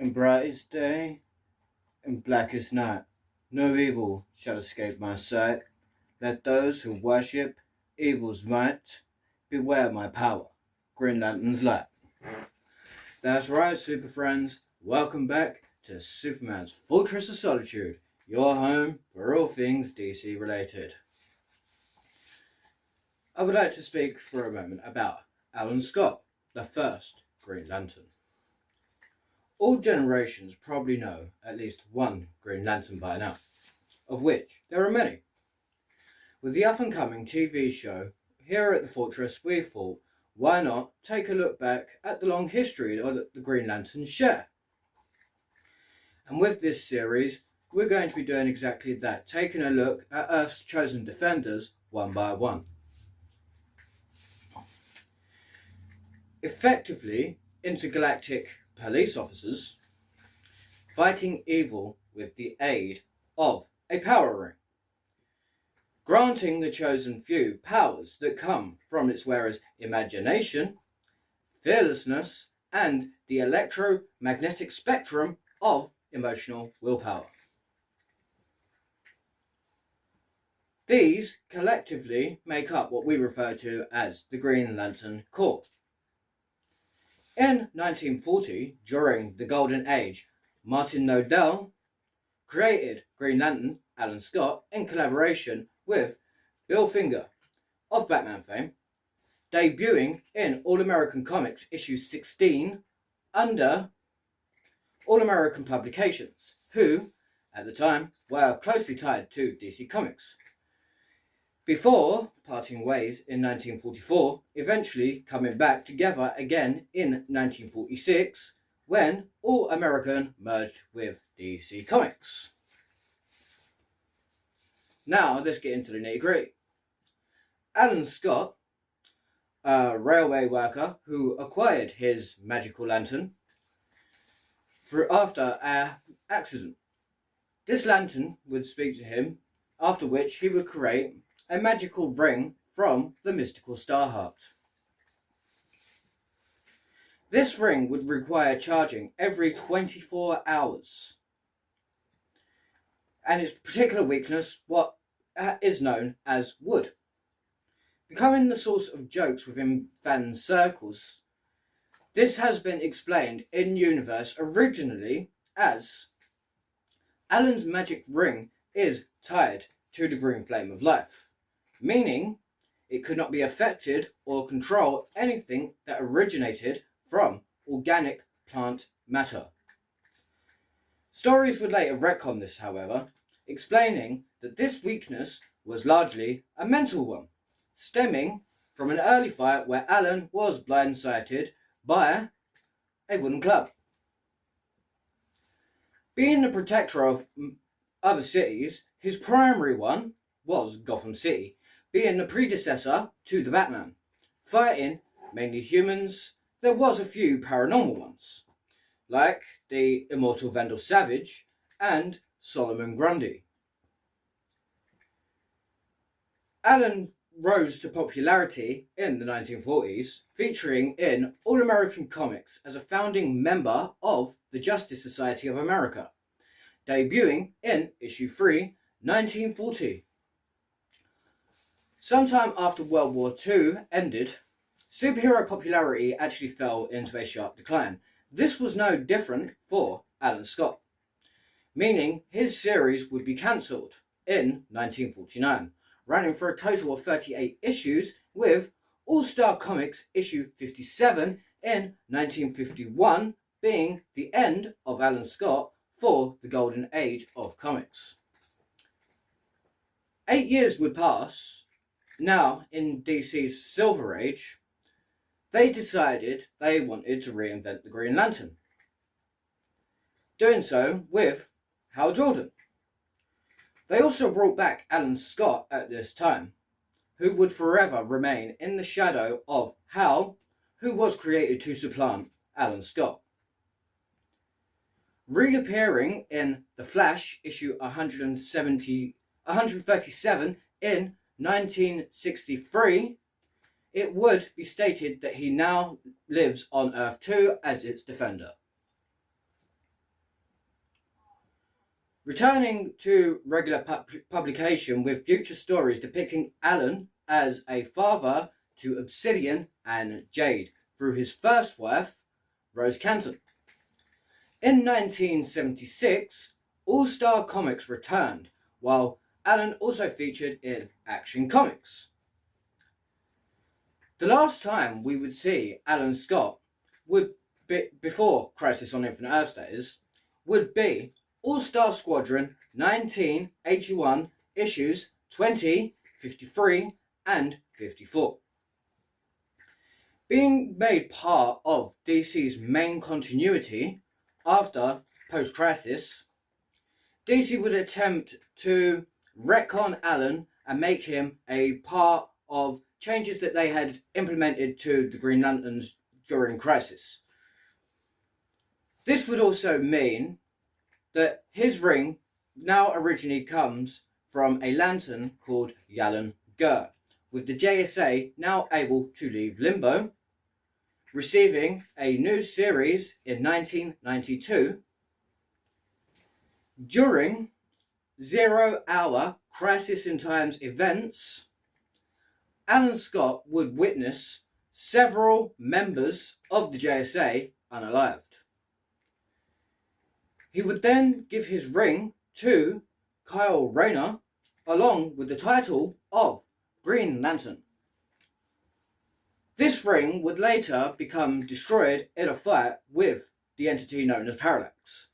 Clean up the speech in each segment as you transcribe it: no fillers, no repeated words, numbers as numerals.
In brightest day, in blackest night, no evil shall escape my sight. Let those who worship evil's might beware my power, Green Lantern's light. That's right, super friends. Welcome back to Superman's Fortress of Solitude, your home for all things DC related. I would like to speak for a moment about Alan Scott, the first Green Lantern. All generations probably know at least one Green Lantern by now, of which there are many. With the up-and-coming TV show here at the Fortress, we thought, why not take a look back at the long history that the Green Lanterns share? And with this series, we're going to be doing exactly that, taking a look at Earth's chosen defenders one by one. Effectively, intergalactic police officers fighting evil with the aid of a power ring, granting the chosen few powers that come from its wearer's imagination, fearlessness, and the electromagnetic spectrum of emotional willpower. These collectively make up what we refer to as the Green Lantern Corps. In 1940, during the Golden Age, Martin Nodell created Green Lantern, Alan Scott, in collaboration with Bill Finger of Batman fame, debuting in All-American Comics issue 16 under All-American Publications, who, at the time, were closely tied to DC Comics, before parting ways in 1944, eventually coming back together again in 1946, when All American merged with DC Comics. Now let's get into the nitty-gritty. Alan Scott, a railway worker who acquired his magical lantern after an accident. This lantern would speak to him, after which he would create a magical ring from the mystical Starheart. This ring would require charging every 24 hours. And its particular weakness, what is known as wood. Becoming the source of jokes within fan circles, this has been explained in universe originally as Alan's magic ring is tied to the green flame of life, meaning it could not be affected or control anything that originated from organic plant matter. Stories would later retcon this, however, explaining that this weakness was largely a mental one, stemming from an early fight where Alan was blindsided by a wooden club. Being the protector of other cities, his primary one was Gotham City, being the predecessor to the Batman. Fighting mainly humans, there was a few paranormal ones, like the immortal Vandal Savage and Solomon Grundy. Alan rose to popularity in the 1940s, featuring in All-American Comics as a founding member of the Justice Society of America, debuting in issue 3, 1940. Sometime after World War II ended, superhero popularity actually fell into a sharp decline. This was no different for Alan Scott, meaning his series would be cancelled in 1949, running for a total of 38 issues, with All-Star Comics issue 57 in 1951 being the end of Alan Scott for the golden age of comics. 8 years would pass. Now, in DC's Silver Age, they decided they wanted to reinvent the Green Lantern, doing so with Hal Jordan. They also brought back Alan Scott at this time, who would forever remain in the shadow of Hal, who was created to supplant Alan Scott. Reappearing in The Flash issue 137 in 1963, it would be stated that he now lives on Earth 2 as its defender. returning to regular publication with future stories depicting Alan as a father to Obsidian and Jade through his first wife, Rose Canton. In 1976, All Star Comics returned, while Alan also featured in Action Comics. The last time we would see Alan Scott would be, before Crisis on Infinite Earths that is, would be All-Star Squadron 1981 issues 20, 53 and 54. Being made part of DC's main continuity after post-Crisis, DC would attempt to retcon Alan and make him a part of changes that they had implemented to the Green Lanterns during Crisis. This would also mean that his ring now originally comes from a lantern called Yalan Gur, with the JSA now able to leave Limbo, receiving a new series in 1992. During 0 Hour Crisis in Times events, Alan Scott would witness several members of the JSA unalived. He would then give his ring to Kyle Rayner along with the title of Green Lantern. This ring would later become destroyed in a fight with the entity known as Parallax.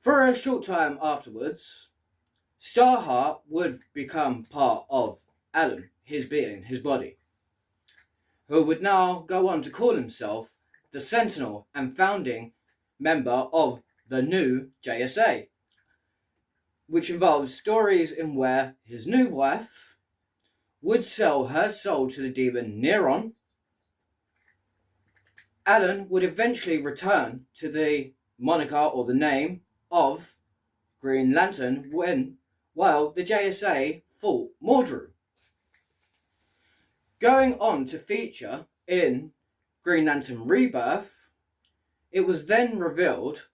For a short time afterwards, Starheart would become part of Alan, his being, his body, who would now go on to call himself the Sentinel and founding member of the new JSA, which involves stories in where his new wife would sell her soul to the demon Neron. Alan would eventually return to the moniker or the name of Green Lantern while the JSA fought Mordru. Going on to feature in Green Lantern Rebirth, it was then revealed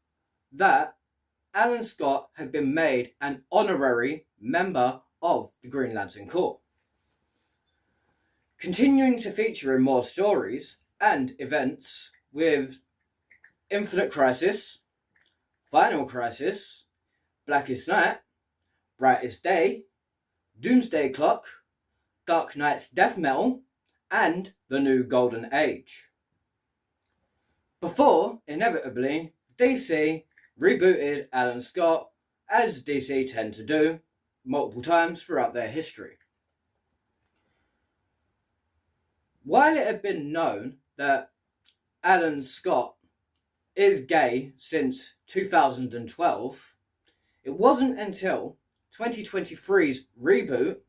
that Alan Scott had been made an honorary member of the Green Lantern Corps. Continuing to feature in more stories and events with Infinite Crisis, Final Crisis, Blackest Night, Brightest Day, Doomsday Clock, Dark Knight's Death Metal, and the New Golden Age. Before, inevitably, DC rebooted Alan Scott, as DC tend to do multiple times throughout their history. While it had been known that Alan Scott is gay since 2012, it wasn't until 2023's reboot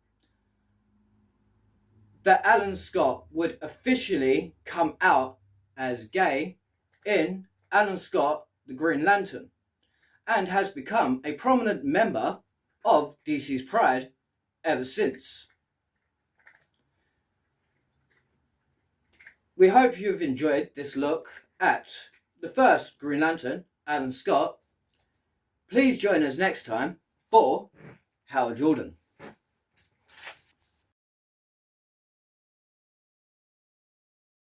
that Alan Scott would officially come out as gay in Alan Scott the Green Lantern, and has become a prominent member of DC's Pride ever since. We hope you've enjoyed this look at the first Green Lantern, Alan Scott. Please join us next time for Hal Jordan.